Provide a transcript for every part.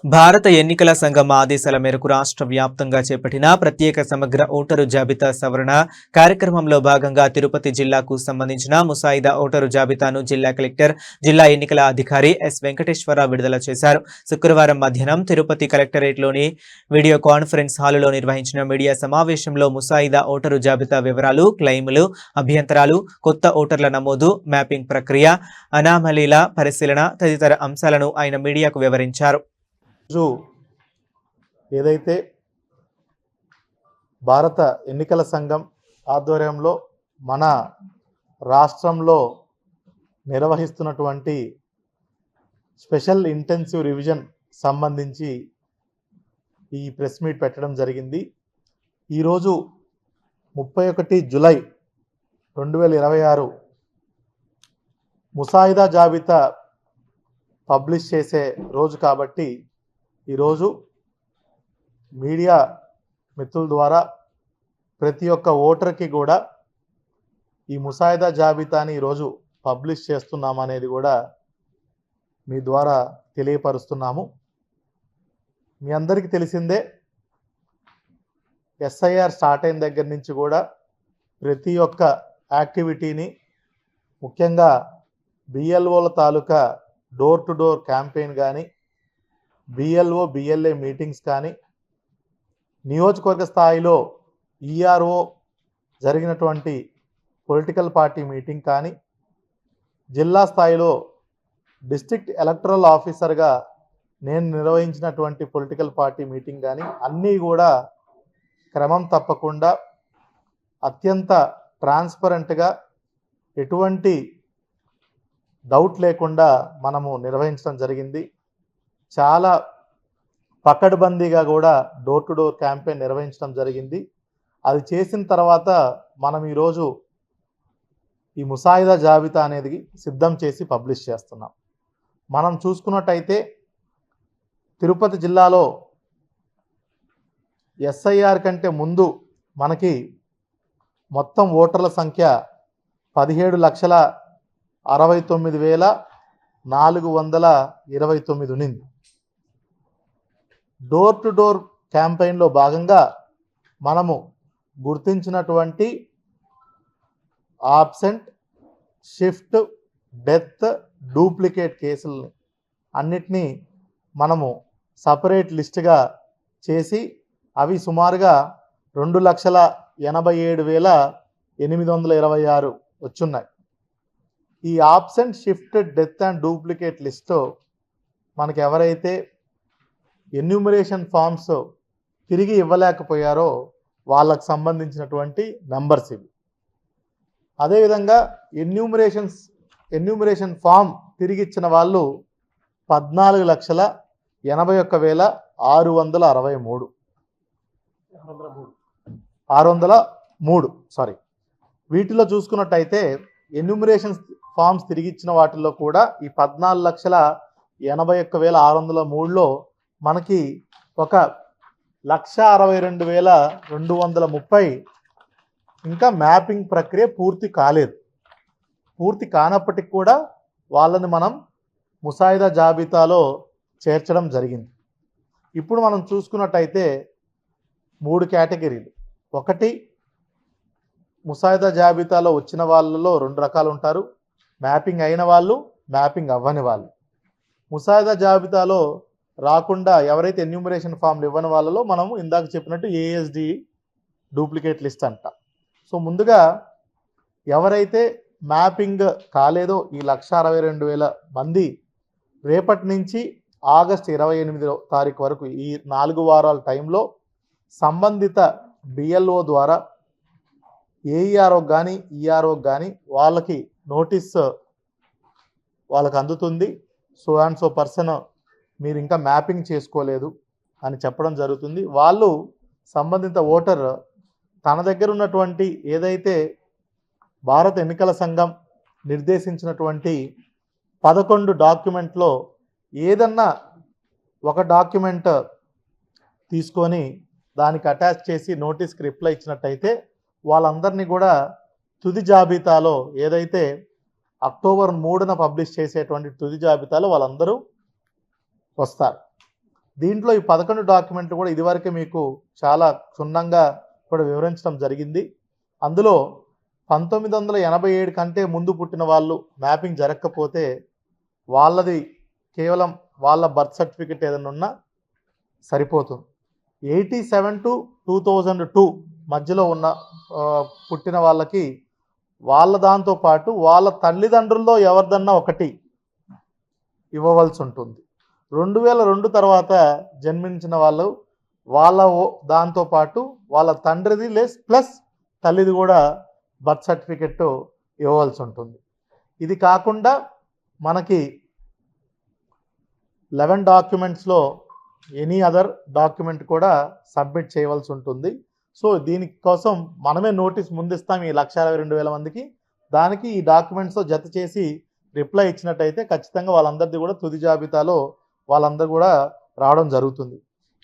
భారత ఎన్నికల సంఘం ఆదేశాల మేరకు రాష్ట్ర వ్యాప్తంగా చేపట్టిన ప్రత్యేక సమగ్ర ఓటరు జాబితా సవరణ కార్యక్రమంలో భాగంగా తిరుపతి జిల్లాకు సంబంధించిన ముసాయిదా ఓటరు జాబితాను జిల్లా కలెక్టర్, జిల్లా ఎన్నికల అధికారి ఎస్ వెంకటేశ్వరరావు విడుదల చేశారు. శుక్రవారం మధ్యాహ్నం తిరుపతి కలెక్టరేట్లోని వీడియో కాన్ఫరెన్స్ హాలులో నిర్వహించిన మీడియా సమావేశంలో ముసాయిదా ఓటరు జాబితా వివరాలు, క్లెయిములు, అభ్యంతరాలు, కొత్త ఓటర్ల నమోదు, మ్యాపింగ్ ప్రక్రియ, అనామలీల పరిశీలన తదితర అంశాలను ఆయన మీడియాకు వివరించారు. ఏదైతే భారత ఎన్నికల సంఘం ఆధ్వర్యంలో మన రాష్ట్రంలో నిర్వహిస్తున్నటువంటి స్పెషల్ ఇంటెన్సివ్ రివిజన్ సంబంధించి ఈ ప్రెస్ మీట్ పెట్టడం జరిగింది. ఈరోజు 31 జూలై 2026 ముసాయిదా జాబితా పబ్లిష్ చేసే రోజు కాబట్టి ఈరోజు మీడియా మిత్రుల ద్వారా ప్రతి ఒక్క ఓటర్కి కూడా ఈ ముసాయిదా జాబితాని ఈరోజు పబ్లిష్ చేస్తున్నామనేది కూడా మీ ద్వారా తెలియపరుస్తున్నాము. మీ అందరికీ తెలిసిందే, ఎస్ఐఆర్ స్టార్ట్ అయిన దగ్గర నుంచి కూడా ప్రతి ఒక్క యాక్టివిటీని, ముఖ్యంగా బిఎల్ఓల తాలూకా డోర్ టు డోర్ క్యాంపెయిన్ కానీ, బిఎల్ఓ బిఎల్ఏ మీటింగ్స్ కానీ, నియోజకవర్గ స్థాయిలో ఈఆర్ఓ జరిగినటువంటి పొలిటికల్ పార్టీ మీటింగ్ కానీ, జిల్లా స్థాయిలో డిస్ట్రిక్ట్ ఎలక్టరల్ ఆఫీసర్గా నేను నిర్వహించినటువంటి పొలిటికల్ పార్టీ మీటింగ్ కానీ, అన్నీ కూడా క్రమం తప్పకుండా అత్యంత ట్రాన్స్పరెంట్గా, ఎటువంటి డౌట్ లేకుండా మనము నిర్వహించడం జరిగింది. చాలా పకడ్బందీగా కూడా డోర్ టు డోర్ క్యాంపెయిన్ నిర్వహించడం జరిగింది. అది చేసిన తర్వాత మనం ఈరోజు ఈ ముసాయిదా జాబితా అనేది సిద్ధం చేసి పబ్లిష్ చేస్తున్నాం. మనం చూసుకున్నట్టయితే తిరుపతి జిల్లాలో ఎస్ఐఆర్ కంటే ముందు మనకి మొత్తం ఓటర్ల సంఖ్య 17,69,429 ఉన్నింది. డోర్ టు డోర్ క్యాంపెయిన్లో భాగంగా మనము గుర్తించినటువంటి ఆబ్సెంట్, షిఫ్ట్, డెత్, డూప్లికేట్ కేసులని అన్నిటినీ మనము సపరేట్ లిస్ట్గా చేసి అవి సుమారుగా 2,87,826 వచ్చున్నాయి. ఈ absent, shift, death and duplicate list మనకి ఎవరైతే ఎన్యూమరేషన్ ఫామ్స్ తిరిగి ఇవ్వలేకపోయారో వాళ్ళకు సంబంధించినటువంటి నంబర్స్ ఇవి. అదేవిధంగా ఎన్యూమరేషన్ ఫామ్ తిరిగి ఇచ్చిన వాళ్ళు 14,81,603. వీటిలో చూసుకున్నట్టయితే ఎన్యూమరేషన్ ఫామ్స్ తిరిగి ఇచ్చిన వాటిల్లో కూడా ఈ 14,81,603లో మనకి 1,62,230 ఇంకా మ్యాపింగ్ ప్రక్రియ పూర్తి కాలేదు. పూర్తి కానప్పటికి కూడా వాళ్ళని మనం ముసాయిదా జాబితాలో చేర్చడం జరిగింది. ఇప్పుడు మనం చూసుకున్నట్టయితే 3 కేటగిరీలు. ఒకటి, ముసాయిదా జాబితాలో వచ్చిన వాళ్ళలో 2 రకాలు ఉంటారు. మ్యాపింగ్ అయిన వాళ్ళు, మ్యాపింగ్ అవ్వని వాళ్ళు. ముసాయిదా జాబితాలో రాకుండా ఎవరైతే ఎన్యూమరేషన్ ఫామ్లు ఇవ్వని వాళ్ళలో మనము ఇందాక చెప్పినట్టు ఏఎస్డి డూప్లికేట్ లిస్ట్ అంట. సో ముందుగా ఎవరైతే మ్యాపింగ్ కాలేదో ఈ 1,62,000 మంది రేపటి నుంచి ఆగస్టు 28వ తారీఖు వరకు ఈ 4 వారాల టైంలో సంబంధిత బిఎల్ఓ ద్వారా ఏఈఆర్ఓ కానీ ఈఆర్ఓ కానీ వాళ్ళకి నోటీస్ వాళ్ళకి అందుతుంది. సో అండ్ సో పర్సన్ మీరు ఇంకా మ్యాపింగ్ చేసుకోలేదు అని చెప్పడం జరుగుతుంది. వాళ్ళు సంబంధిత ఓటర్ తన దగ్గర ఉన్నటువంటి ఏదైతే భారత ఎన్నికల సంఘం నిర్దేశించినటువంటి 11 డాక్యుమెంట్లో ఏదన్నా ఒక డాక్యుమెంట్ తీసుకొని దానికి అటాచ్ చేసి నోటీస్కి రిప్లై ఇచ్చినట్టయితే వాళ్ళందరినీ కూడా తుది జాబితాలో ఏదైతే అక్టోబర్ 3న పబ్లిష్ చేసేటువంటి తుది జాబితాలో వాళ్ళందరూ వస్తారు. దీంట్లో ఈ 11 డాక్యుమెంట్లు కూడా ఇదివరకే మీకు చాలా క్షుణ్ణంగా కూడా వివరించడం జరిగింది. అందులో 1987 కంటే ముందు పుట్టిన వాళ్ళు మ్యాపింగ్ జరగకపోతే వాళ్ళది కేవలం వాళ్ళ బర్త్ సర్టిఫికెట్ ఏదైనా ఉన్నా సరిపోతుంది. 87 to 2002 మధ్యలో ఉన్న పుట్టిన వాళ్ళకి వాళ్ళ దాంతో పాటు వాళ్ళ తల్లిదండ్రుల్లో ఎవరిదన్నా ఒకటి ఇవ్వవలసి ఉంటుంది. 2002 తర్వాత జన్మించిన వాళ్ళు వాళ్ళ దాంతో పాటు వాళ్ళ తండ్రిది ప్లస్ తల్లిది కూడా బర్త్ సర్టిఫికెట్ ఇవ్వవలసి ఉంటుంది. ఇది కాకుండా మనకి 11 డాక్యుమెంట్స్లో ఎనీ అదర్ డాక్యుమెంట్ కూడా సబ్మిట్ చేయవలసి ఉంటుంది. సో దీనికోసం మనమే నోటీస్ ముందిస్తాం ఈ 1,62,000 మందికి. దానికి ఈ డాక్యుమెంట్స్తో జత చేసి రిప్లై ఇచ్చినట్టయితే ఖచ్చితంగా వాళ్ళందరిది కూడా తుది జాబితాలో వాళ్ళందరూ కూడా రావడం జరుగుతుంది.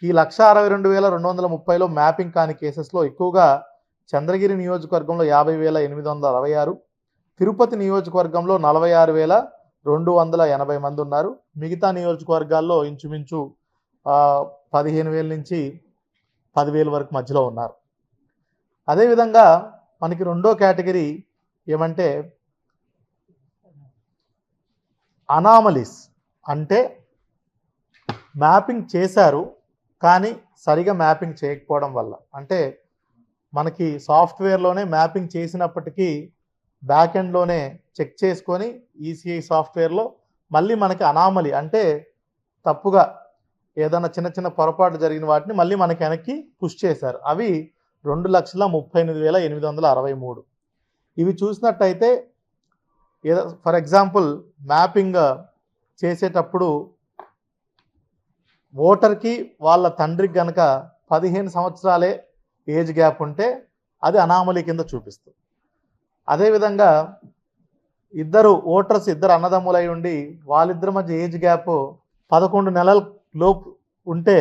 ఈ 1,62,230లో మ్యాపింగ్ కాని కేసెస్లో ఎక్కువగా చంద్రగిరి నియోజకవర్గంలో 50,866, తిరుపతి నియోజకవర్గంలో 46,280 మంది ఉన్నారు. మిగతా నియోజకవర్గాల్లో ఇంచుమించు 15,000 నుంచి 10,000 వరకు మధ్యలో ఉన్నారు. అదేవిధంగా మనకి రెండో కేటగిరీ ఏమంటే అనామలీస్, అంటే మ్యాపింగ్ చేశారు కానీ సరిగా మ్యాపింగ్ చేయకపోవడం వల్ల, అంటే మనకి సాఫ్ట్వేర్లోనే మ్యాపింగ్ చేసినప్పటికీ బ్యాక్ ఎండ్లోనే చెక్ చేసుకొని ఈసీఐ సాఫ్ట్వేర్లో మళ్ళీ మనకి అనామలీ అంటే తప్పుగా ఏదైనా చిన్న చిన్న పొరపాటు జరిగిన వాటిని మళ్ళీ మనకి వెనక్కి పుష్ చేశారు. అవి 2,38,863. ఇవి చూసినట్టయితే ఫర్ ఎగ్జాంపుల్ మ్యాపింగ్ చేసేటప్పుడు ఓటర్కి వాళ్ళ తండ్రికి కనుక 15 సంవత్సరాలే ఏజ్ గ్యాప్ ఉంటే అది అనామలీ కింద చూపిస్తుంది. అదేవిధంగా ఇద్దరు అన్నదమ్ములై ఉండి వాళ్ళిద్దరి మధ్య ఏజ్ గ్యాప్ 11 నెలల లోపు ఉంటే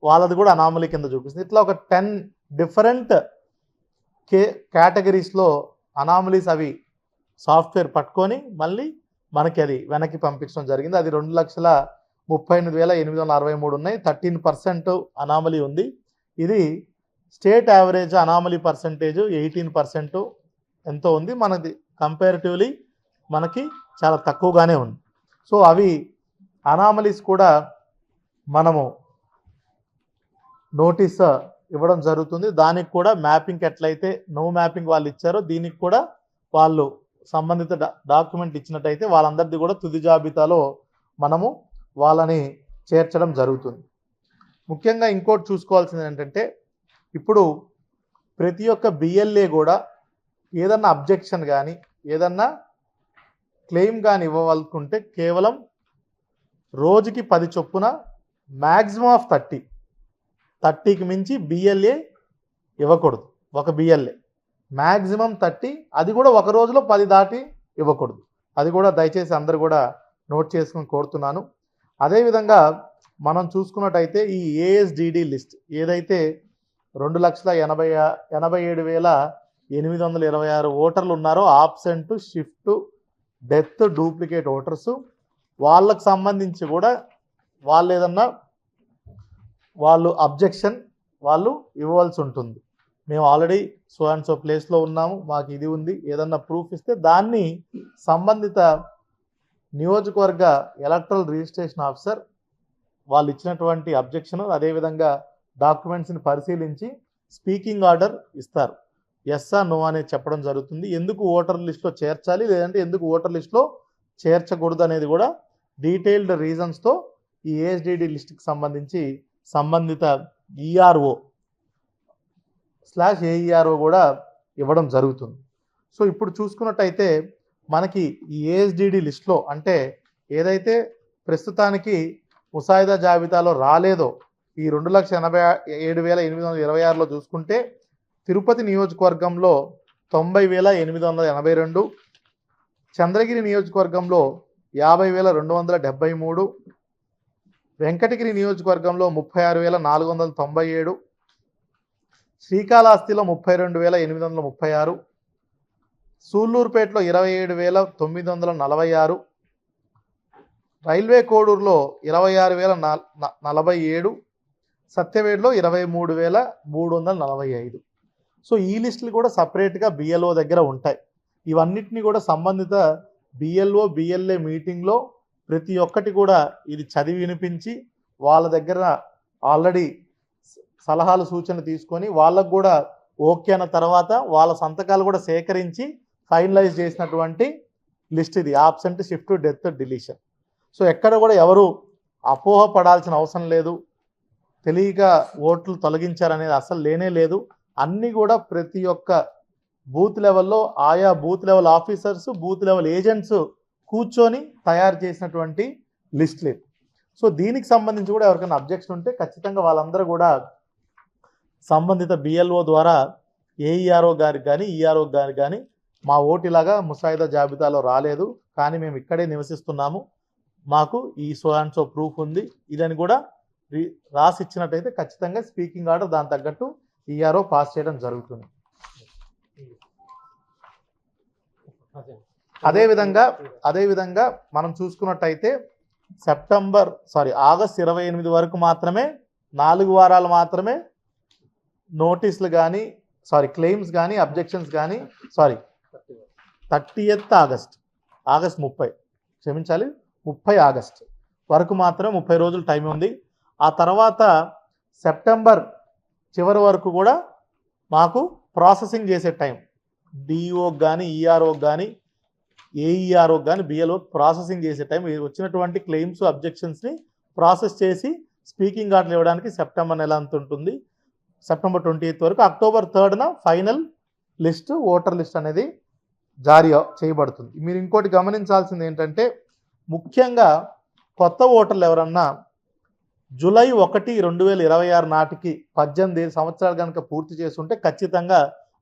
వాళ్ళది కూడా అనామలీ కింద చూపిస్తుంది. ఇట్లా ఒక 10 డిఫరెంట్ కేటగిరీస్లో అనామలీస్ అవి సాఫ్ట్వేర్ పట్టుకొని మళ్ళీ మనకి అది వెనక్కి పంపించడం జరిగింది. అది 2,38,863 ఉన్నాయి. 13% అనామలీ ఉంది. ఇది స్టేట్ యావరేజ్ అనామలీ పర్సంటేజ్ 18% ఎంతో ఉంది. మనది కంపారిటివ్లీ మనకి చాలా తక్కువగానే ఉంది. సో అవి అనామలీస్ కూడా మనము నోటీస్ ఇవ్వడం జరుగుతుంది. దానికి కూడా మ్యాపింగ్ ఎట్లయితే నో మ్యాపింగ్ వాళ్ళు ఇచ్చారో దీనికి కూడా వాళ్ళు సంబంధిత డాక్యుమెంట్ ఇచ్చినట్టయితే వాళ్ళందరిది కూడా తుది జాబితాలో మనము వాళ్ళని చేర్చడం జరుగుతుంది. ముఖ్యంగా ఇంకోటి చూసుకోవాల్సింది ఏంటంటే ఇప్పుడు ప్రతి ఒక్క బిఎల్ఏ కూడా ఏదన్నా అబ్జెక్షన్ కానీ ఏదన్నా క్లెయిమ్ కానీ ఇవ్వవలుకుంటే కేవలం రోజుకి 10 చొప్పున మ్యాక్సిమం ఆఫ్ 30కి మించి బిఎల్ఏ ఇవ్వకూడదు. ఒక బిఎల్ఏ మ్యాక్సిమం 30, అది కూడా ఒక రోజులో 10 దాటి ఇవ్వకూడదు. అది కూడా దయచేసి అందరు కూడా నోట్ చేసుకుని కోరుతున్నాను. అదేవిధంగా మనం చూసుకున్నట్టయితే ఈ ఏఎస్డిడి లిస్ట్ ఏదైతే 2,87,826 ఓటర్లు ఉన్నారో absent, shift, death, duplicate voters వాళ్ళకు సంబంధించి కూడా వాళ్ళు ఏదన్నా వాళ్ళు అబ్జెక్షన్ వాళ్ళు ఇవ్వవలసి ఉంటుంది. మేము ఆల్రెడీ సో అండ్ సో ప్లేస్లో ఉన్నాము, మాకు ఇది ఉంది, ఏదన్నా ప్రూఫ్ ఇస్తే దాన్ని సంబంధిత నియోజకవర్గ ఎలక్ట్రల్ రిజిస్ట్రేషన్ ఆఫీసర్ వాళ్ళు ఇచ్చినటువంటి అబ్జెక్షన్ అదేవిధంగా డాక్యుమెంట్స్ని పరిశీలించి స్పీకింగ్ ఆర్డర్ ఇస్తారు. ఎస్ ఆ నో అనేది చెప్పడం జరుగుతుంది. ఎందుకు ఓటర్ లిస్ట్లో చేర్చాలి లేదంటే ఎందుకు ఓటర్ లిస్ట్లో చేర్చకూడదు అనేది కూడా డీటెయిల్డ్ రీజన్స్తో ఈ ఏఎస్డిడి లిస్ట్కి సంబంధించి సంబంధిత ERO/AERO కూడా ఇవ్వడం జరుగుతుంది. సో ఇప్పుడు చూసుకున్నట్టయితే మనకి ఈ ఏఎస్డిడి లిస్ట్లో అంటే ఏదైతే ప్రస్తుతానికి ముసాయిదా జాబితాలో రాలేదో ఈ 2,87,826లో చూసుకుంటే తిరుపతి నియోజకవర్గంలో 90,882, చంద్రగిరి నియోజకవర్గంలో 50,273, వెంకటగిరి నియోజకవర్గంలో 36,497, శ్రీకాళహస్తిలో 32,836, సూళ్ళూరుపేటలో 27,946, రైల్వే కోడూరులో 26,047, సత్యవేడులో 23,345. సో ఈ లిస్టులు కూడా సపరేట్గా బిఎల్ఓ దగ్గర ఉంటాయి. ఇవన్నిటిని కూడా సంబంధిత బిఎల్ఓ బిఎల్ఏ మీటింగ్లో ప్రతి ఒక్కటి కూడా ఇది చదివి వినిపించి వాళ్ళ దగ్గర ఆల్రెడీ సలహాలు సూచనలు తీసుకొని వాళ్ళకు కూడా ఓకే అన్న తర్వాత వాళ్ళ సంతకాలు కూడా సేకరించి ఫైనలైజ్ చేసినటువంటి లిస్ట్ ఇది. Absent, shift, death, deletion. So ఎక్కడ కూడా ఎవరు అపోహ పడాల్సిన అవసరం లేదు, తెలియక ఓట్లు తొలగించారనేది అసలు లేనే లేదు. అన్నీ కూడా ప్రతి ఒక్క బూత్ లెవెల్లో ఆయా booth level officers, booth level agents కూర్చొని తయారు చేసినటువంటి లిస్టులు. సో దీనికి సంబంధించి కూడా ఎవరికైనా అబ్జెక్షన్ ఉంటే ఖచ్చితంగా వాళ్ళందరూ కూడా సంబంధిత బిఎల్ఓ ద్వారా ఏఈఆర్ఓ గారికి కానీ ఈఆర్ఓ గారికి కానీ మా ఓటిలాగా ముసాయిదా జాబితాలో రాలేదు, కానీ మేము ఇక్కడే నివసిస్తున్నాము, మాకు ఈ సో అండ్ సో ప్రూఫ్ ఉంది, ఇదని కూడా రాసి ఇచ్చినట్టయితే ఖచ్చితంగా స్పీకింగ్ ఆర్డర్ దాని తగ్గట్టు ఈఆర్ఓ పాస్ చేయడం జరుగుతుంది. అదేవిధంగా మనం చూసుకున్నట్టయితే ఆగస్ట్ 28 వరకు మాత్రమే 4 వారాలు మాత్రమే నోటీసులు కానీ క్లెయిమ్స్ కానీ అబ్జెక్షన్స్ కానీ 30th ఆగస్ట్ 30 ఆగస్ట్ వరకు మాత్రం 30 రోజులు టైం ఉంది. ఆ తర్వాత సెప్టెంబర్ చివరి వరకు కూడా మాకు ప్రాసెసింగ్ చేసే టైం, డిఓకి కానీ ఈఆర్ఓకి కానీ ఏఈఆర్ఓకి కానీ బిఎల్ఓ ప్రాసెసింగ్ చేసే టైం, వచ్చినటువంటి క్లెయిమ్స్ అబ్జెక్షన్స్ని ప్రాసెస్ చేసి స్పీకింగ్ ఆర్డర్లు ఇవ్వడానికి సెప్టెంబర్ నెల అంత ఉంటుంది. సెప్టెంబర్ 28 వరకు. అక్టోబర్ 3న ఫైనల్ లిస్ట్, ఓటర్ లిస్ట్ అనేది జారీ చేయబడుతుంది. మీరు ఇంకోటి గమనించాల్సింది ఏంటంటే, ముఖ్యంగా కొత్త ఓటర్లు ఎవరన్నా జూలై 1, 2026 నాటికి 18 సంవత్సరాలు కనుక పూర్తి చేస్తుంటే ఖచ్చితంగా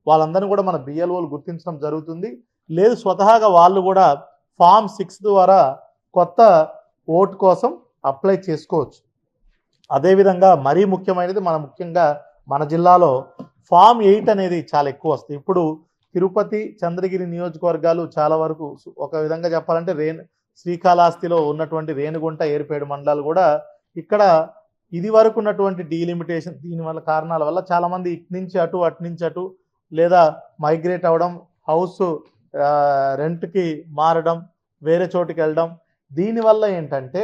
వాళ్ళందరినీ కూడా మన బిఎల్ఓలు గుర్తించడం జరుగుతుంది. లేదు స్వతహాగా వాళ్ళు కూడా ఫామ్ 6 ద్వారా కొత్త ఓటు కోసం అప్లై చేసుకోవచ్చు. అదేవిధంగా మరీ ముఖ్యమైనది ముఖ్యంగా మన జిల్లాలో ఫామ్ 8 అనేది చాలా ఎక్కువ వస్తుంది. ఇప్పుడు తిరుపతి, చంద్రగిరి నియోజకవర్గాలు చాలా వరకు, ఒక విధంగా చెప్పాలంటే శ్రీకాళహస్తిలో ఉన్నటువంటి రేణిగుంట, ఏరుపేడు మండలాలు కూడా ఇక్కడ ఇది వరకు ఉన్నటువంటి డీలిమిటేషన్, దీనివల్ల కారణాల వల్ల చాలామంది ఇటు నుంచి అటు లేదా మైగ్రేట్ అవ్వడం, హౌస్ రెంట్కి మారడం, వేరే చోటుకి వెళ్ళడం, దీనివల్ల ఏంటంటే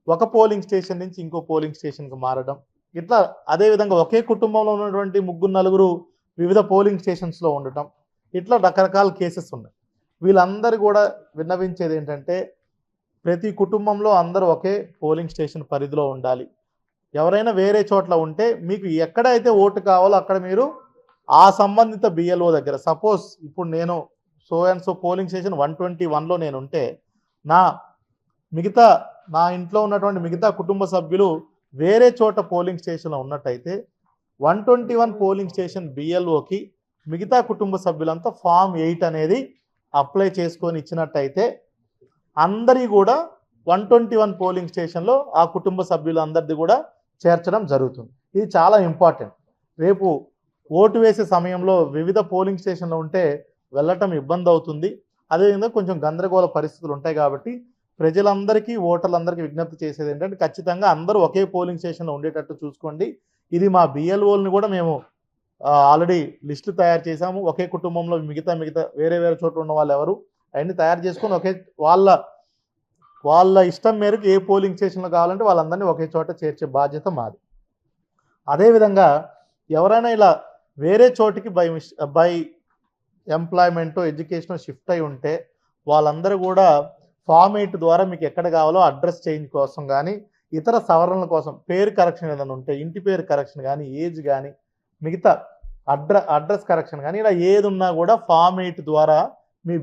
ఒక పోలింగ్ స్టేషన్ నుంచి ఇంకో పోలింగ్ స్టేషన్కి మారడం, ఇట్లా అదేవిధంగా ఒకే కుటుంబంలో ఉన్నటువంటి 3-4 వివిధ పోలింగ్ స్టేషన్స్లో ఉండటం, ఇట్లా రకరకాల కేసెస్ ఉన్నాయి. వీళ్ళందరూ కూడా విన్నవించేది ఏంటంటే, ప్రతి కుటుంబంలో అందరూ ఒకే పోలింగ్ స్టేషన్ పరిధిలో ఉండాలి. ఎవరైనా వేరే చోట్ల ఉంటే మీకు ఎక్కడైతే ఓటు కావాలో అక్కడ మీరు ఆ సంబంధిత బిఎల్ఓ దగ్గర, సపోజ్ ఇప్పుడు నేను so and so polling station 121లో నేను ఉంటే, నా ఇంట్లో ఉన్నటువంటి మిగతా కుటుంబ సభ్యులు వేరే చోట పోలింగ్ స్టేషన్లో ఉన్నట్టయితే 121 పోలింగ్ స్టేషన్ బిఎల్ఓకి మిగతా కుటుంబ సభ్యులంతా ఫామ్ 8 అనేది అప్లై చేసుకొని ఇచ్చినట్టయితే అందరి కూడా 121 పోలింగ్ స్టేషన్లో ఆ కుటుంబ సభ్యులందరిది కూడా చేర్చడం జరుగుతుంది. ఇది చాలా ఇంపార్టెంట్. రేపు ఓటు వేసే సమయంలో వివిధ పోలింగ్ స్టేషన్లో ఉంటే వెళ్ళటం ఇబ్బంది అవుతుంది. అదేవిధంగా కొంచెం గందరగోళ పరిస్థితులు ఉంటాయి. కాబట్టి ప్రజలందరికీ, ఓటర్లందరికీ విజ్ఞప్తి చేసేది ఏంటంటే, ఖచ్చితంగా అందరూ ఒకే పోలింగ్ స్టేషన్లో ఉండేటట్టు చూసుకోండి. ఇది మా బిఎల్ఓల్ని కూడా మేము ఆల్రెడీ లిస్టు తయారు చేశాము. ఒకే కుటుంబంలో మిగతా వేరే చోట్ల ఉన్న వాళ్ళు ఎవరు అవన్నీ తయారు చేసుకొని ఒకే వాళ్ళ ఇష్టం మేరకు ఏ పోలింగ్ స్టేషన్లో కావాలంటే వాళ్ళందరినీ ఒకే చోట చేర్చే బాధ్యత మాది. అదేవిధంగా ఎవరైనా ఇలా వేరే చోటికి బై ఎంప్లాయ్మెంట్, ఎడ్యుకేషన్ షిఫ్ట్ అయి ఉంటే వాళ్ళందరూ కూడా ఫామ్ 8 ద్వారా మీకు ఎక్కడ కావాలో అడ్రస్ చేంజ్ కోసం కానీ, ఇతర సవరణల కోసం, పేరు కరెక్షన్ ఏదైనా ఉంటే, ఇంటి పేరు కరెక్షన్ కానీ, ఏజ్ కానీ, మిగతా అడ్రస్ కరెక్షన్ కానీ, ఇలా ఏది ఉన్నా కూడా ఫామ్ 8 ద్వారా మీ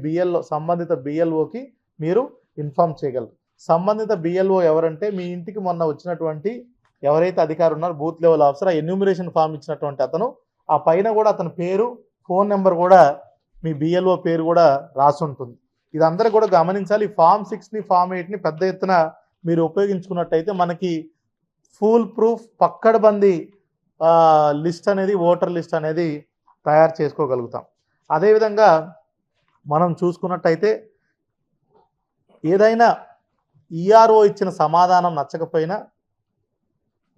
సంబంధిత బిఎల్ఓకి మీరు ఇన్ఫామ్ చేయగలరు. సంబంధిత బిఎల్ఓ ఎవరంటే, మీ ఇంటికి మొన్న వచ్చినటువంటి ఎవరైతే అధికారి ఉన్నారో బూత్ లెవెల్ ఆఫీసర్, ఆ ఎన్యూమరేషన్ ఫామ్ ఇచ్చినటువంటి అతను, ఆ పైన కూడా అతని పేరు, ఫోన్ నెంబర్ కూడా, మీ బిఎల్ఓ పేరు కూడా రాసి ఉంటుంది. ఇదందరూ కూడా గమనించాలి. ఫామ్ 6ని, ఫామ్ 8ని పెద్ద ఎత్తున మీరు ఉపయోగించుకున్నట్టయితే మనకి ఫుల్ ప్రూఫ్ పక్కడబందీ లిస్ట్ అనేది, ఓటర్ లిస్ట్ అనేది తయారు చేసుకోగలుగుతాం. అదేవిధంగా మనం చూసుకున్నట్టయితే ఏదైనా ఈఆర్ఓ ఇచ్చిన సమాధానం నచ్చకపోయినా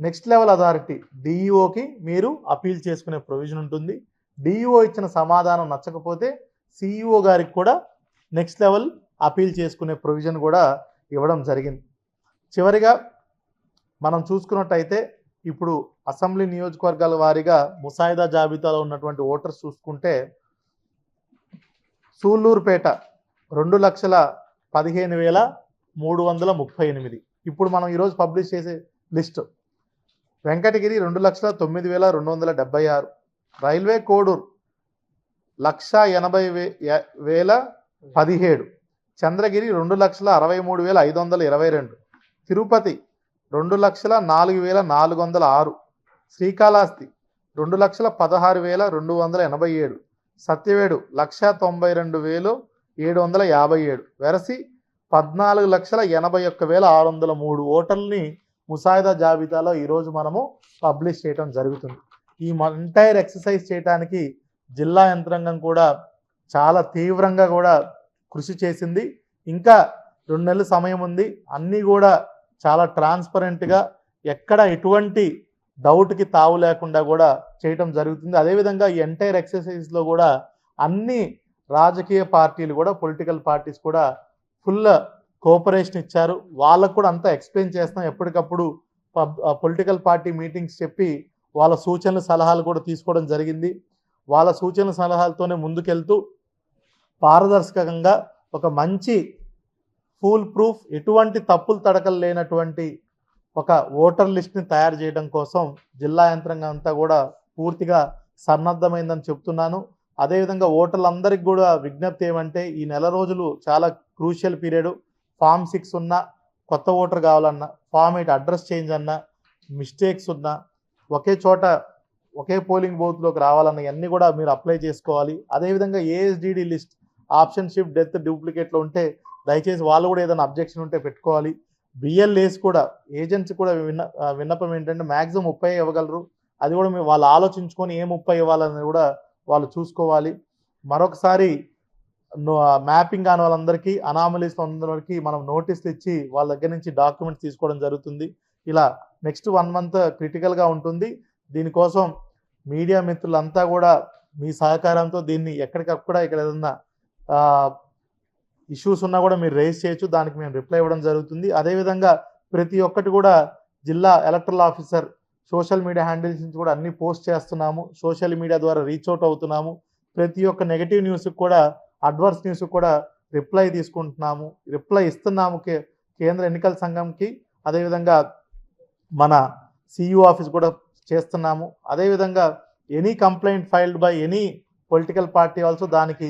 నెక్స్ట్ లెవెల్ అథారిటీ డిఈఓకి మీరు అపీల్ చేసుకునే ప్రొవిజన్ ఉంటుంది. డిఈఓ ఇచ్చిన సమాధానం నచ్చకపోతే సిఇఓ గారికి కూడా నెక్స్ట్ లెవెల్ అపీల్ చేసుకునే ప్రొవిజన్ కూడా ఇవ్వడం జరిగింది. చివరిగా మనం చూసుకున్నట్టయితే ఇప్పుడు అసెంబ్లీ నియోజకవర్గాల వారీగా ముసాయిదా జాబితాలో ఉన్నటువంటి ఓటర్స్ చూసుకుంటే సూళ్ళూరుపేట 2,15,338 ఇప్పుడు మనం ఈరోజు పబ్లిష్ చేసే లిస్టు. వెంకటగిరి 2,09,276, రైల్వే కోడూరు 1,80,017, చంద్రగిరి 2,63,522, తిరుపతి 2,04,406, శ్రీకాళహస్తి 2,16,287, సత్యవేడు 1,92,757, వెరసి 14,81,603 ఓటర్లని ముసాయిదా జాబితాలో ఈరోజు మనము పబ్లిష్ చేయడం జరుగుతుంది. ఈ ఎంటైర్ ఎక్సర్సైజ్ చేయడానికి జిల్లా యంత్రాంగం కూడా చాలా తీవ్రంగా కూడా కృషి చేసింది. ఇంకా 2 నెలల సమయం ఉంది. అన్నీ కూడా చాలా ట్రాన్స్పరెంట్గా ఎక్కడ ఎటువంటి డౌట్కి తావు లేకుండా కూడా చేయటం జరుగుతుంది. అదేవిధంగా ఈ ఎంటైర్ ఎక్సర్సైజ్లో కూడా అన్ని రాజకీయ పార్టీలు కూడా పొలిటికల్ పార్టీస్ కూడా ఫుల్ కోఆపరేషన్ ఇచ్చారు. వాళ్ళకు కూడా అంతా ఎక్స్ప్లెయిన్ చేస్తాం. ఎప్పటికప్పుడు పొలిటికల్ పార్టీ మీటింగ్స్ చెప్పి వాళ్ళ సూచనలు సలహాలు కూడా తీసుకోవడం జరిగింది. వాళ్ళ సూచనల సలహాలతోనే ముందుకెళ్తూ పారదర్శకంగా ఒక మంచి ఫుల్ ప్రూఫ్ ఎటువంటి తప్పులు తడకలు లేనటువంటి ఒక ఓటర్ లిస్ట్ని తయారు చేయడం కోసం జిల్లా యంత్రాంగం అంతా కూడా పూర్తిగా సన్నద్ధమైందని చెప్తున్నాను. అదేవిధంగా ఓటర్లందరికీ కూడా విజ్ఞప్తి ఏమంటే ఈ నెల రోజులు చాలా క్రూషియల్ పీరియడ్. ఫామ్ 6 ఉన్నా, కొత్త ఓటర్ కావాలన్నా, ఫామ్ 8 అడ్రస్ చేంజ్ అన్నా, మిస్టేక్స్ ఉన్నా, ఒకే చోట ఒకే పోలింగ్ బూత్లోకి రావాలన్న ఇవన్నీ కూడా మీరు అప్లై చేసుకోవాలి. అదేవిధంగా ఏఎస్డిడి లిస్ట్ ఆప్షన్ షిఫ్ట్ డెత్ డూప్లికేట్లో ఉంటే దయచేసి వాళ్ళు కూడా ఏదైనా అబ్జెక్షన్ ఉంటే పెట్టుకోవాలి. బిఎల్ఏస్ కూడా ఏజెంట్స్ కూడా విన్నపం ఏంటంటే మ్యాక్సిమం 30 ఇవ్వగలరు. అది కూడా వాళ్ళు ఆలోచించుకొని ఏ 30 ఇవ్వాలని కూడా వాళ్ళు చూసుకోవాలి. మరొకసారి మ్యాపింగ్ కాని వాళ్ళందరికీ, అనామలీస్ అందరికీ మనం నోటీసులు ఇచ్చి వాళ్ళ దగ్గర నుంచి డాక్యుమెంట్స్ తీసుకోవడం జరుగుతుంది. ఇలా నెక్స్ట్ 1 మంత్ క్రిటికల్గా ఉంటుంది. దీనికోసం మీడియా మిత్రులంతా కూడా మీ సహకారంతో దీన్ని ఎక్కడికక్కడ ఇక్కడ ఏదన్నా ఇష్యూస్ ఉన్నా కూడా మీరు రేస్ చేయొచ్చు. దానికి మేము రిప్లై ఇవ్వడం జరుగుతుంది. అదేవిధంగా ప్రతి ఒక్కటి కూడా జిల్లా electoral officer social media handles నుంచి కూడా అన్ని పోస్ట్ చేస్తున్నాము. సోషల్ మీడియా ద్వారా రీచ్ అవుట్ అవుతున్నాము. ప్రతి ఒక్క నెగటివ్ న్యూస్కి కూడా, అడ్వర్స్ న్యూస్కి కూడా రిప్లై తీసుకుంటున్నాము, రిప్లై ఇస్తున్నాము కేంద్ర ఎన్నికల సంఘంకి. అదేవిధంగా మన సిఇఓ ఆఫీస్ కూడా చేస్తున్నాము. అదేవిధంగా any complaint filed by any political party also దానికి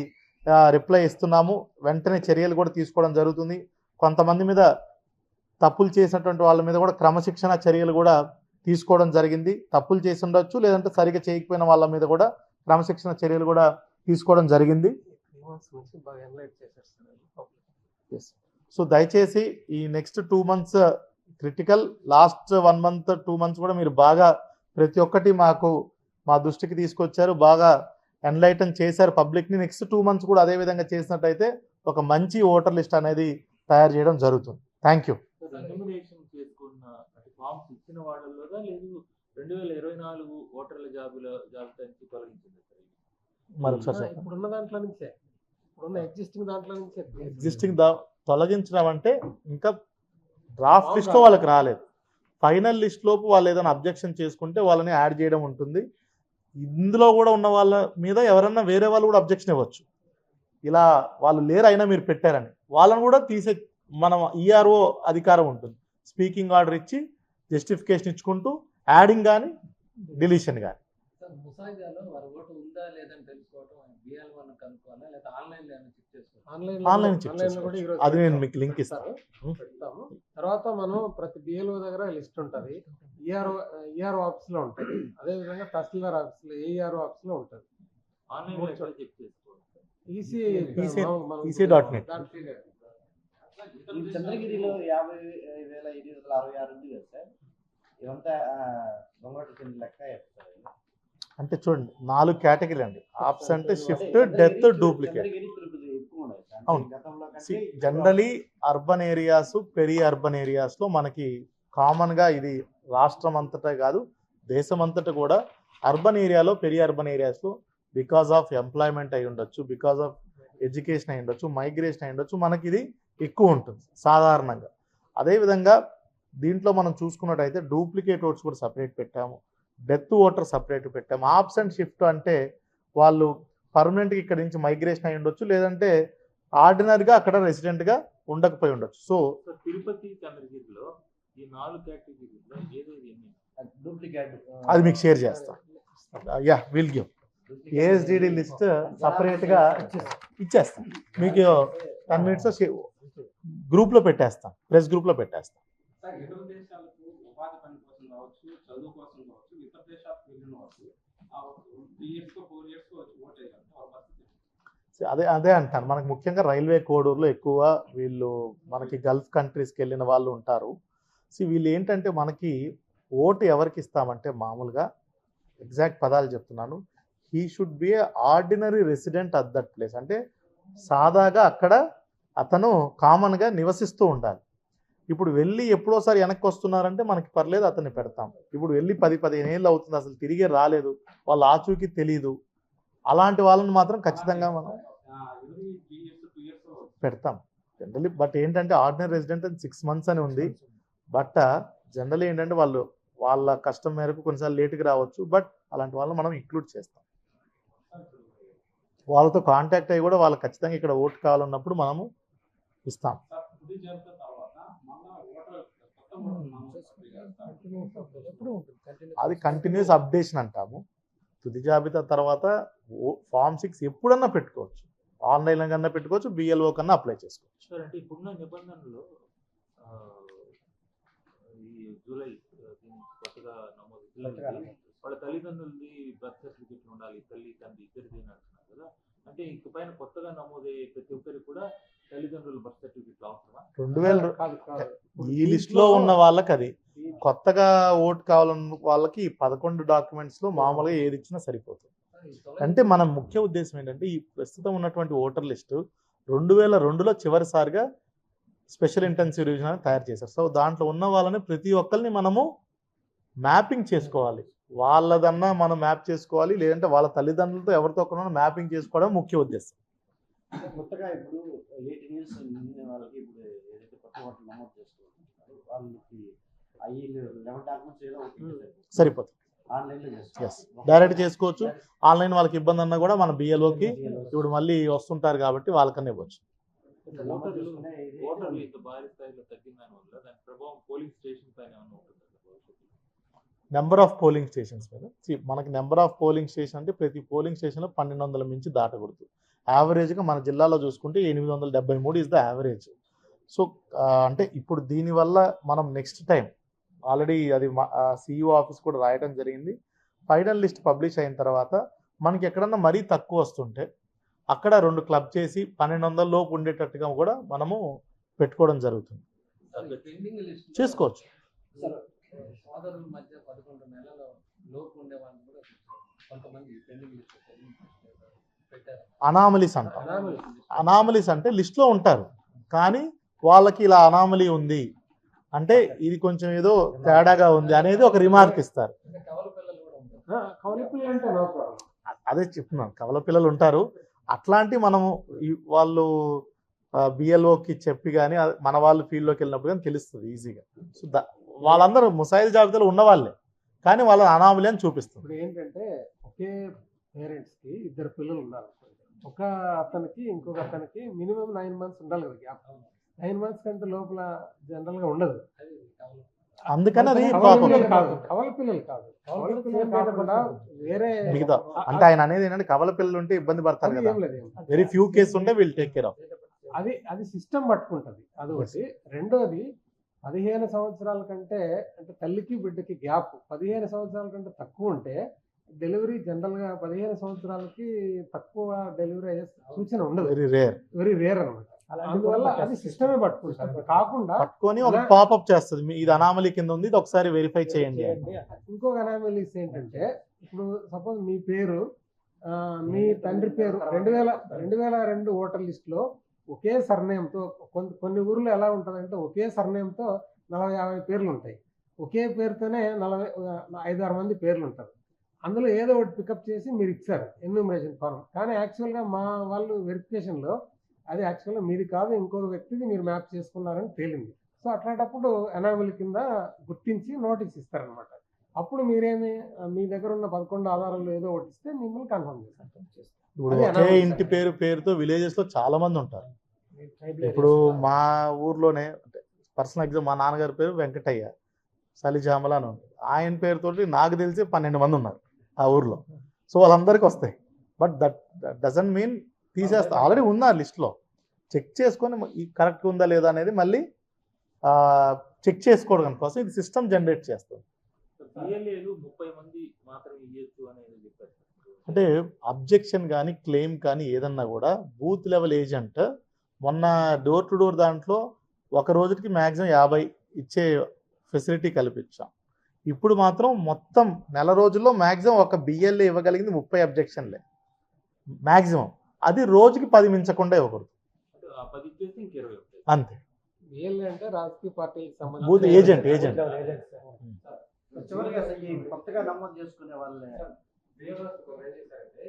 రిప్లై ఇస్తున్నాము. వెంటనే చర్యలు కూడా తీసుకోవడం జరుగుతుంది. కొంతమంది మీద తప్పులు చేసినటువంటి వాళ్ళ మీద కూడా క్రమశిక్షణ చర్యలు కూడా తీసుకోవడం జరిగింది. తప్పులు చేసి ఉండొచ్చు, లేదంటే సరిగ్గా చేయకపోయిన వాళ్ళ మీద కూడా క్రమశిక్షణ చర్యలు కూడా తీసుకోవడం జరిగింది. సో దయచేసి ఈ next 2 months critical. Last 1 month 2 months కూడా మీరు బాగా ప్రతి ఒక్కటి మా దృష్టికి తీసుకొచ్చారు, బాగా ఎన్లైటన్ చేశారు పబ్లిక్ని. నెక్స్ట్ 2 మంత్స్ కూడా అదే విధంగా చేసినట్టయితే ఒక మంచి ఓటర్ లిస్ట్ అనేది తయారు చేయడం జరుగుతుంది. Thank you. ఎగ్జిస్టింగ్ తొలగించడం అంటే ఇంకా డ్రాఫ్ట్ లిస్ట్లో వాళ్ళకి రాలేదు. ఫైనల్ లిస్ట్ లోపు వాళ్ళు ఏదైనా అబ్జెక్షన్ చేసుకుంటే వాళ్ళని యాడ్ చేయడం ఉంటుంది. ఇందులో కూడా ఉన్న వాళ్ళ మీద ఎవరన్నా వేరే వాళ్ళు కూడా అబ్జెక్షన్ ఇవ్వచ్చు. ఇలా వాళ్ళు లేరు అయినా మీరు పెట్టారని వాళ్ళని కూడా తీసే మనం ఈఆర్ఓ అధికారం ఉంటుంది. స్పీకింగ్ ఆర్డర్ ఇచ్చి జస్టిఫికేషన్ ఇచ్చుకుంటూ యాడింగ్ కానీ డిలీషన్ కానీ. ఆన్లైన్ చెక్ చేసుకోవచ్చు. అది నేను మీకు లింక్ ఇస్తాను. తర్వాత మనం ప్రతి బిఎల్ఓ దగ్గర లిస్ట్ ఉంటుంది. ఈఆర్ఓ ఆఫీస్ లో ఉంటుంది. అదే విధంగా తహసీల్దార్ ఆఫీస్ లో, ఏఈఆర్ఓ ఆఫీస్ లో ఉంటుంది. ఈసీ.net చంద్రగిరిలో 50,866 ఉంది కదా సార్. ఇవంతా దొంగోట్ల కింద లెక్క చెప్తారు. అంటే చూడండి 4 కేటగిరీ అండి. ఆప్స్ అంటే shift, death, duplicate. Chandragiri Tirupati ఎక్కువ ఉన్నాయి సార్. అవును. గతంలో కంటే ఇప్పుడు generally urban areas, peri urban ఏరియాస్లో మనకి కామన్గా ఇది రాష్ట్రం అంతటా కాదు దేశం అంతటా కూడా అర్బన్ ఏరియాలో, పెరి అర్బన్ ఏరియాస్లో బికాస్ ఆఫ్ ఎంప్లాయ్మెంట్ అయి ఉండొచ్చు, బికాస్ ఆఫ్ ఎడ్యుకేషన్ అయి ఉండొచ్చు, మైగ్రేషన్ అయి ఉండొచ్చు, మనకి ఇది ఎక్కువ ఉంటుంది సాధారణంగా. అదేవిధంగా దీంట్లో మనం చూసుకున్నట్టయితే డూప్లికేట్ ఓట్స్ కూడా సపరేట్ పెట్టాము, డెత్ ఓటర్ సపరేట్ పెట్టాము. ఆబ్సెంట్ షిఫ్ట్ అంటే వాళ్ళు పర్మనెంట్గా ఇక్కడ నుంచి మైగ్రేషన్ అయి ఉండొచ్చు, లేదంటే ఆర్డినరీగా అక్కడ రెసిడెంట్గా ఉండకపోయి ఉండొచ్చు. సో తిరుపతి చంద్రగిరిలో ఈ 4 కేటగిరీలో ఏదేది ఎన్ని డూప్లికేట్ అది మీకు షేర్ చేస్తాం. యా విల్ గివ్ ఏఎస్డిడి లిస్ట్ సపరేట్గా ఇచ్చేస్తాం మీకు. 10 minutes గ్రూప్లో పెట్టేస్తాం, ప్రెస్ గ్రూప్లో పెట్టేస్తాం. సార్ ఇతర దేశాలకు ఉపాధి పని కోసం కావచ్చు, చదువు కోసం కావచ్చు, ఇతర దేశాలకు వెళ్ళిన వాళ్ళు 3 years 4 years వచ్చి ఓట్ వేయగలరు. వాళ్ళ పరిస్థితి అదే అంటాను, మనకు ముఖ్యంగా రైల్వే కోడూరులో ఎక్కువ వీళ్ళు మనకి గల్ఫ్ కంట్రీస్కి వెళ్ళిన వాళ్ళు ఉంటారు. సో వీళ్ళు ఏంటంటే మనకి ఓటు ఎవరికి ఇస్తామంటే మామూలుగా ఎగ్జాక్ట్ పదాలు చెప్తున్నాను, he should be a ordinary resident at that place. అంటే సాదాగా అక్కడ అతను కామన్గా నివసిస్తూ ఉండాలి. ఇప్పుడు వెళ్ళి ఎప్పుడోసారి వెనక్కి వస్తున్నారంటే మనకి పర్లేదు, అతన్ని పెడతాం. ఇప్పుడు వెళ్ళి 10-15 ఏళ్ళు అవుతుంది, అసలు తిరిగే రాలేదు, వాళ్ళ ఆచూకీ తెలీదు, అలాంటి వాళ్ళని మాత్రం ఖచ్చితంగా మనం every 3 years 2 years పెడతాం జనరలీ. బట్ ఏంటంటే ఆర్డినరీ రెసిడెంట్ అని 6 months అని ఉంది. బట్ జనరలీ ఏంటంటే వాళ్ళు వాళ్ళ కష్టం మేరకు కొన్నిసార్లు లేట్గా రావచ్చు, బట్ అలాంటి వాళ్ళని మనం ఇంక్లూడ్ చేస్తాం. వాళ్ళతో కాంటాక్ట్ అయ్యి కూడా వాళ్ళకి ఖచ్చితంగా ఇక్కడ ఓటు కావాలన్నప్పుడు మనము ఇస్తాం. సార్ తుది జాబితా తర్వాత మళ్ళా ఓటర్ కొత్త ఓటర్ నమోదు చేస్తారు. అది కంటిన్యూస్ అప్డేషన్ అంటాము. తుది జాబితా తర్వాత Form 6 ఎప్పుడన్నా పెట్టుకోవచ్చు, ఆన్లైన్లో కన్నా పెట్టుకోవచ్చు, బిఎల్ఓ కన్నా అప్లై చేసుకోవచ్చు. సార్ అంటే ఇప్పుడున్న నిబంధనలు ఈ జూలై కొత్తగా నమోదు పిల్లలకి వాళ్ళ తల్లిదండ్రులది బర్త్ సర్టిఫికెట్ ఉండాలి, తల్లి తండ్రి ఇద్దరిది అంటున్నారు కదా. అంటే ఇకపైన కొత్తగా నమోదయ్యే ప్రతి ఒక్కరికి కూడా తల్లిదండ్రుల బర్త్ సర్టిఫికెట్ అవసరమా? 2000 కాదు. ఈ లిస్ట్లో ఉన్న వాళ్ళకి అది, కొత్తగా ఓటు కావాలన్న వాళ్ళకి 11 డాక్యుమెంట్స్లో మామూలుగా ఏది ఇచ్చినా సరిపోతుంది. అంటే మన ముఖ్య ఉద్దేశం ఏంటంటే ఈ ప్రస్తుతం ఉన్నటువంటి ఓటర్ లిస్టు 2002లో చివరిసారిగా స్పెషల్ ఇంటెన్సివ్ రివిజన్ అని తయారు చేశారు. సో దాంట్లో ఉన్న వాళ్ళని ప్రతి ఒక్కరిని మనము మ్యాపింగ్ చేసుకోవాలి, వాళ్ళదన్నా మనం మ్యాప్ చేసుకోవాలి, లేదంటే వాళ్ళ తల్లిదండ్రులతో ఎవరితో ఒకరినో మ్యాపింగ్ చేసుకోవడం ముఖ్య ఉద్దేశం. కొత్తగా ఇప్పుడు 18 years నిండిన వాళ్ళకి ఇప్పుడు ఏదైతే కొత్త ఓట్లు నమోదు చేసుకుంటున్నారో వాళ్ళకి అయ్యి 11 డాక్యుమెంట్స్ ఏదో ఒకటి సరిపోతుంది. ఆన్లైన్లో ఎస్ చేసుకోవాలి. డైరెక్ట్ చేసుకోవచ్చు. ఆన్లైన్ వాళ్ళకి ఇబ్బంది అన్నా కూడా మన బిఎల్ఓకి ఇప్పుడు మళ్ళీ వస్తుంటారు కాబట్టి వాళ్ళకన్నా ఇవ్వచ్చు. ఓటర్లు ఇంత భారీ స్థాయిలో తగ్గిన దాని వల్ల దాని ప్రభావం పోలింగ్ స్టేషన్ పైన ఏమైనా ఉంటుందా భవిష్యత్తులో? నెంబర్ ఆఫ్ పోలింగ్ స్టేషన్స్ మీద మనకి నెంబర్ ఆఫ్ పోలింగ్ స్టేషన్ అంటే ప్రతి పోలింగ్ స్టేషన్లో 1200 మించి దాటకూడదు. యావరేజ్గా మన జిల్లాలో చూసుకుంటే 873 ఇస్ ద యావరేజ్. సో అంటే ఇప్పుడు దీనివల్ల మనం నెక్స్ట్ టైం ఆల్రెడీ అది సిఇఓ ఆఫీస్ కూడా రాయడం జరిగింది. ఫైనల్ లిస్ట్ పబ్లిష్ అయిన తర్వాత మనకి ఎక్కడన్నా మరీ తక్కువ వస్తుంటే అక్కడ 2 క్లబ్ చేసి 1200 లోపు ఉండేటట్టుగా కూడా మనము పెట్టుకోవడం జరుగుతుంది. చేసుకోవచ్చు. సోదరుల మధ్య 11 నెలల లోపు ఉండే వాళ్ళని కూడా కొంతమంది పెండింగ్ లిస్ట్ పెట్టారు. అనామలీస్ అంటాం. అనామలీస్ అంటే లిస్ట్లో ఉంటారు కానీ వాళ్ళకి ఇలా అనామలీ ఉంది అంటే ఇది కొంచెం ఏదో తేడాగా ఉంది అనేది ఒక రిమార్క్ ఇస్తారు. కవల పిల్లలు కూడా ఉంటారు. కవల పిల్లలు అంటే నో ప్రాబ్లం. అదే చెప్తున్నాను, కవల పిల్లలు ఉంటారు. అట్లాంటి మనము వాళ్ళు బిఎల్ఓకి చెప్పి కానీ మన వాళ్ళు ఫీల్డ్లోకి వెళ్ళినప్పుడు కానీ తెలుస్తుంది ఈజీగా. సో వాళ్ళందరూ ముసాయిదా జాబితాలో ఉన్నవాళ్ళే కానీ వాళ్ళ అనామలీ అని చూపిస్తుంది. ఇప్పుడు ఏంటంటే ఒకే పేరెంట్స్కి 2 పిల్లలు ఉన్నారు, ఒక అతనికి ఇంకొక అతనికి మినిమం 9 months ఉండాలి కదా గ్యాప్. 9 months కంటే లోపల జనరల్ గా ఉండదు. అందుకని అది కవల పిల్లలు కాదు, కవల పిల్లలు కాకుండా వేరే మిగతా అంటే ఆయన అనేది ఏంటంటే కవల పిల్లలు ఉంటే ఇబ్బంది పడతారు కదా, ఏం లేదు. వెరీ ఫ్యూ కేసు ఉంటే వీల్ టేక్ కేర్ ఆఫ్. అది సిస్టమ్ పట్టుకుంటది. అదొకటి. రెండోది 15 సంవత్సరాల కంటే అంటే తల్లికి బిడ్డకి గ్యాప్ 15 సంవత్సరాల కంటే తక్కువ ఉంటే డెలివరీ జనరల్ గా 15 సంవత్సరాలకి తక్కువ డెలివరీ అయ్యే సూచన ఉండదు. వెరీ రేర్ అనమాట. అందువల్ల అది సిస్టమే పట్టుకుంటారు. కాకుండా పట్టుకొని ఒక పాపప్ చేస్తుంది, ఇది అనామలీ కింద ఉంది, ఇది ఒకసారి వెరిఫై చేయండి. ఇంకొక అనామలీస్ ఏంటంటే ఇప్పుడు సపోజ్ మీ పేరు మీ తండ్రి పేరు 2002 ఓటర్ లిస్ట్ లో ఒకే సర్నేమ్తో కొన్ని ఊర్లో ఎలా ఉంటుందంటే ఒకే సర్నేమ్తో 40-50 పేర్లు ఉంటాయి. ఒకే పేరుతోనే 5-6 మంది పేర్లు ఉంటారు. అందులో ఏదో ఒకటి పికప్ చేసి మీరు ఇచ్చారు ఎన్యూమరేషన్ ఫారం. కానీ యాక్చువల్గా మా వాళ్ళు వెరిఫికేషన్లో అది యాక్చువల్గా మీది కాదు, ఇంకో వ్యక్తిది మీరు మ్యాప్ చేసుకున్నారని తేలింది. సో అట్లాంటప్పుడు ఎనామల్ కింద గుర్తించి నోటీస్ ఇస్తారనమాట. అప్పుడు మీరేమి మీ దగ్గర ఉన్న 11 ఆధారాలు ఏదో ఒకటి ఇస్తే మిమ్మల్ని కన్ఫర్మ్ చేస్తారు. ఇప్పుడు అదే ఒకే అనామల్ ఇంటి సర్వే. పేరుతో విలేజెస్ లో చాలా మంది ఉంటారు. ఇప్పుడు మా ఊర్లోనే పర్సనల్ ఎగ్జామ్ మా నాన్నగారి పేరు వెంకటయ్య సలిజామల అని ఉంది. ఆయన పేరుతోటి నాకు తెలిసి 12 మంది ఉన్నారు ఆ ఊర్లో. సో వాళ్ళందరికీ వస్తాయి. బట్ దట్ డజంట్ మీన్ తీసేస్తా, ఆల్రెడీ ఉన్నారు లిస్ట్లో. చెక్ చేసుకొని కరెక్ట్ ఉందా లేదా అనేది మళ్ళీ చెక్ చేసుకోవడం కోసం ఇది సిస్టమ్ జనరేట్ చేస్తుంది. బిఎల్ఏలు 30 మంది మాత్రమే ఇవ్వచ్చు అనేది చెప్పారు. అంటే అబ్జెక్షన్ కానీ క్లెయిమ్ కానీ ఏదన్నా కూడా బూత్ లెవెల్ ఏజెంట్ మొన్న డోర్ టు డోర్ దాంట్లో ఒక రోజుకి మ్యాక్సిమం 50 ఇచ్చే ఫెసిలిటీ కల్పించాం. ఇప్పుడు మాత్రం మొత్తం నెల రోజుల్లో మ్యాక్సిమం ఒక బిఎల్ఏ ఇవ్వగలిగింది 30 అబ్జెక్షన్లే మ్యాక్సిమం. అది రోజుకి 10 మించకుండా ఇవ్వకూడదు అంటే ఆ 10 ఇచ్చేసి ఇంక 20 ఉంటాయి. అంతే. వీళ్ళు అంటే రాజకీయ పార్టీలకు బూత్ ఏజెంట్ ఏజెంట్ చివరిగా అసలు ఈ కొత్తగా నమోదు చేసుకునే వాళ్ళే ఏం చేశారంటే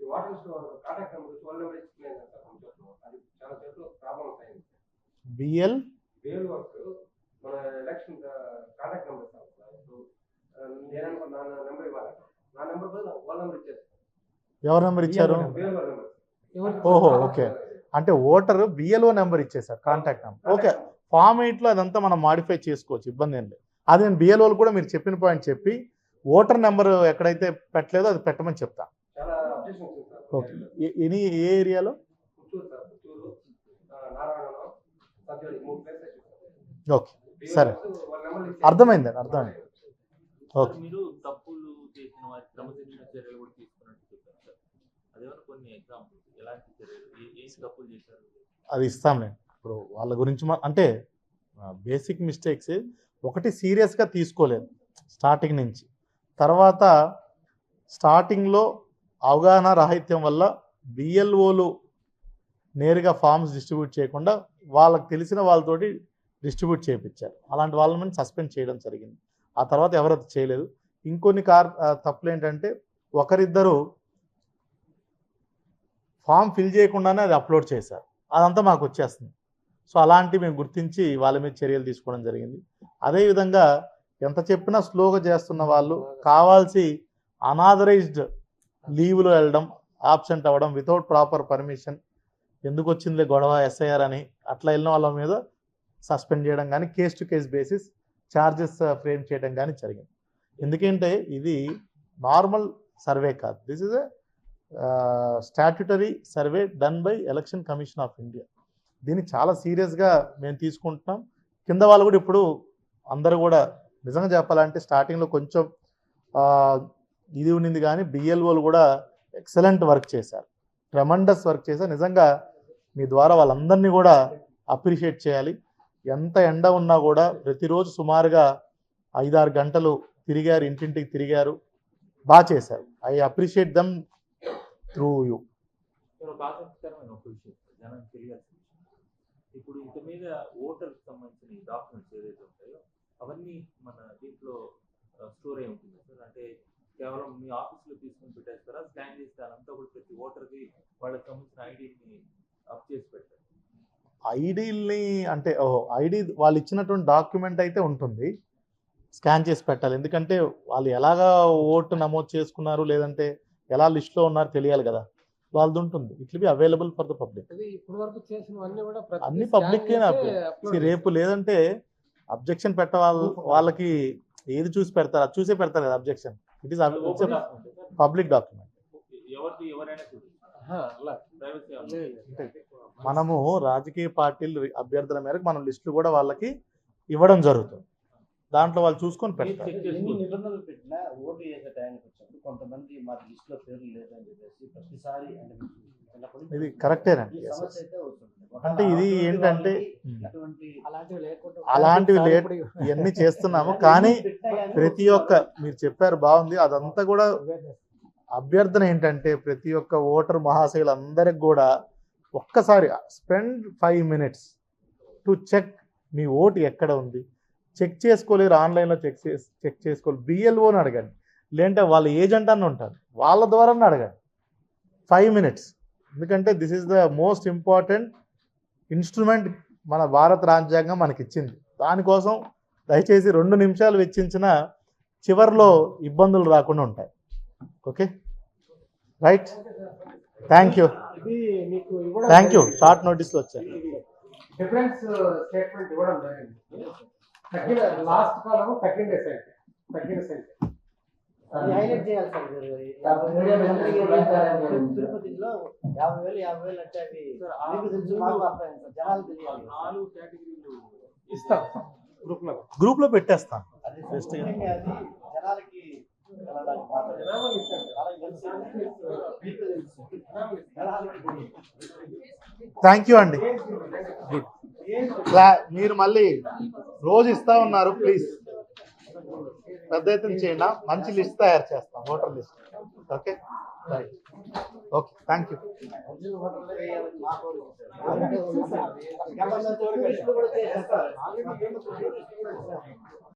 ఈ water store contact number 12 number explain చేస్తారు కొన్ని చోట్ల. అది చాలా చోట్ల ప్రాబ్లమ్స్ అయింది. బిఎల్ వేలు వర్క్ మన ఎలక్షన్ కాంటాక్ట్ నెంబర్ ఇస్తాం. నేను నా నెంబర్ ఇవ్వాలి, నా నెంబర్ బదులు వాళ్ళ నెంబర్ ఇచ్చేస్తాను. ఎవరు నెంబర్ ఇచ్చారు? వేలు నెంబర్. ఓహో ఓకే. అంటే ఓటర్ బిఎల్ఓ నెంబర్ ఇచ్చేసారు, కాంటాక్ట్ నెంబర్. ఓకే, ఫామ్ 8లో అదంతా మనం మాడిఫై చేసుకోవచ్చు, ఇబ్బంది ఏం లేదు. అది నేను బిఎల్ఓలు కూడా మీరు చెప్పిన పాయింట్ చెప్పి ఓటర్ నెంబర్ ఎక్కడైతే పెట్టలేదో అది పెట్టమని చెప్తా. చాలా అబ్జెక్షన్ వచ్చింది సార్. ఓకే, ఏ ఏరియాలో? పుత్తూరు సార్, పుత్తూరు, నారాయణలో, సత్యవతి 3 ప్లేసెస్. ఓకే సరే, వాళ్ళ నెంబర్ అర్థమైందండి, అర్థమైంది. ఓకే, మీరు తప్పులు చేసిన వారి క్రమశిక్షణ చర్యలు కూడా తీసుకున్నట్టు చెప్పారు సార్. అదేమన్నా కొన్ని ఎగ్జాంపుల్స్ ఎలాంటి చర్యలు, ఏం తప్పులు చేశారు? అది ఇస్తాంలేండి. ఇప్పుడు వాళ్ళ గురించి అంటే బేసిక్ మిస్టేక్స్ ఒకటి సీరియస్గా తీసుకోలేదు స్టార్టింగ్ నుంచి. తర్వాత స్టార్టింగ్లో అవగాహన రాహిత్యం వల్ల బిఎల్ఓలు నేరుగా ఫామ్స్ డిస్ట్రిబ్యూట్ చేయకుండా వాళ్ళకి తెలిసిన వాళ్ళతోటి డిస్ట్రిబ్యూట్ చేయించారు. అలాంటి వాళ్ళని సస్పెండ్ చేయడం జరిగింది. ఆ తర్వాత ఎవరైతే చేయలేదు. ఇంకొన్ని తప్పులు ఏంటంటే ఒకరిద్దరు ఫామ్ ఫిల్ చేయకుండానే అది అప్లోడ్ చేశారు, అదంతా మాకు వచ్చేస్తుంది. సో అలాంటివి మేము గుర్తించి వాళ్ళ మీద చర్యలు తీసుకోవడం జరిగింది. అదేవిధంగా ఎంత చెప్పినా స్లోగా చేస్తున్న వాళ్ళు కావాల్సి అనాథరైజ్డ్ లీవ్లో వెళ్ళడం, ఆబ్సెంట్ అవ్వడం వితౌట్ ప్రాపర్ పర్మిషన్, ఎందుకు వచ్చిందిలే గొడవ ఎస్ఐఆర్ అని అట్లా వెళ్ళిన వాళ్ళ మీద సస్పెండ్ చేయడం కానీ case to case basis charges frame చేయడం కానీ జరిగింది. ఎందుకంటే ఇది నార్మల్ సర్వే కాదు, this is a statutory survey done by election commission of India. దీన్ని చాలా సీరియస్గా మేము తీసుకుంటున్నాం. కింద వాళ్ళు కూడా ఇప్పుడు అందరూ కూడా నిజంగా చెప్పాలంటే స్టార్టింగ్లో కొంచెం ఇది ఉండింది, కానీ బిఎల్ఓలు కూడా ఎక్సలెంట్ వర్క్ చేశారు, ట్రెమండస్ వర్క్ చేశారు. నిజంగా మీ ద్వారా వాళ్ళందరినీ కూడా అప్రిషియేట్ చేయాలి. ఎంత ఎండ ఉన్నా కూడా ప్రతిరోజు సుమారుగా 5-6 గంటలు తిరిగారు, ఇంటింటికి తిరిగారు, బాగా చేశారు. I appreciate dum through you. ఒక ఆసక్తికరమైన ఒక విషయం జనానికి తెలియాల్సిన విషయం. ఇప్పుడు ఇంత మీద ఓటర్కి సంబంధించిన డాక్యుమెంట్స్ ఏదైతే ఉంటాయో అవన్నీ మన దీంట్లో స్టోర్ అయి ఉంటుంది సార్. అంటే కేవలం మీ ఆఫీస్లో తీసుకుని పెట్టేస్తారా, స్కాన్ చేస్తే అదంతా కూడా ప్రతి ఓటర్కి వాళ్ళకి సంబంధించిన ఐడిని అప్ చేసి పెట్టారు? ఐడీల్ని అంటే ఐడి వాళ్ళు ఇచ్చినటువంటి డాక్యుమెంట్ అయితే ఉంటుంది, స్కాన్ చేసి పెట్టాలి. ఎందుకంటే వాళ్ళు ఎలాగా ఓటు నమోదు చేసుకున్నారు లేదంటే ఎలా లిస్ట్లో ఉన్నారు తెలియాలి కదా, వాళ్ళది ఉంటుంది. It will be available for the public. ఇప్పుడు వరకు చేసినవన్నీ కూడా అన్ని పబ్లిక్కేనా? రేపు లేదంటే అబ్జెక్షన్ పెట్ట వాళ్ళకి ఏది చూసి పెడతారు, అది చూసే పెడతారు కదా objection. It is public document. ఎవరిది ఎవరైనా మనము రాజకీయ పార్టీలు అభ్యర్థుల మేరకు మనం లిస్టులు కూడా వాళ్ళకి ఇవ్వడం జరుగుతుంది, దాంట్లో వాళ్ళు చూసుకొని పెడతారు. ఎన్ని నిబంధనలు పెట్టినా ఓటు వేసే టైంకి వచ్చినప్పుడు కొంతమంది మా లిస్టులో పేర్లు లేదని చెప్పేసి ప్రతిసారి ఇది కరెక్టేనండి. అంటే ఇది ఏంటంటే అలాంటివి లేట్ ఇవన్నీ చేస్తున్నాము, కానీ ప్రతి ఒక్క మీరు చెప్పారు బాగుంది. అదంతా కూడా అభ్యర్థన ఏంటంటే ప్రతి ఒక్క ఓటర్ మహాశయులందరికి కూడా ఒక్కసారి స్పెండ్ 5 minutes టు చెక్ మీ ఓటు ఎక్కడ ఉంది. చెక్ చేసుకోలేరు, ఆన్లైన్లో చెక్ చేసుకోలేరు, బిఎల్ఓని అడగండి, లేదంటే వాళ్ళ ఏజెంట్ అని ఉంటారు, వాళ్ళ ద్వారా అడగండి. 5 minutes, ఎందుకంటే this is the most important instrument మన భారత రాజ్యాంగం మనకి ఇచ్చింది. దానికోసం దయచేసి 2 నిమిషాలు వెచ్చించిన చివరిలో ఇబ్బందులు రాకుండా ఉంటాయి. ఓకే, రైట్, థ్యాంక్ యూ, ఇది మీకు ఇవ్వడం థ్యాంక్ యూ. జరిగింది. షార్ట్ నోటీస్లో వచ్చాయి. డిఫరెన్స్ స్టేట్మెంట్ ఇవ్వడం జరిగింది. తగ్గిన లాస్ట్ కాలం తగ్గిన సంఖ్య అది హైలైట్ చేయాలి సార్ మీరు. తిరుపతిలో 50,000 అంటే అవి మీకు తెలుసు, మాకు అర్థమైంది సార్, జనాలు తెలియాలి. 4 కేటగిరీలు ఇస్తాం గ్రూప్లో పెట్టేస్తాను. అది ముఖ్యంగా అది జనాలకి వెళ్ళడానికి మాత్రమే. వాళ్ళకి తెలుసు, మీకు తెలుసు, జనాలకి తెలియదు. థ్యాంక్ యూ అండి. గుడ్. మీరు మళ్ళీ రోజు ఇస్తా ఉన్నారు, ప్లీజ్ పెద్ద ఎత్తున చేయండి. మంచి లిస్ట్ తయారు చేస్తాం, voter list. Okay, right, okay, thank you. Original హోటల్లో వేయాలని మా కోరిక సార్. గవర్నమెంట్ కూడా చేస్తారు.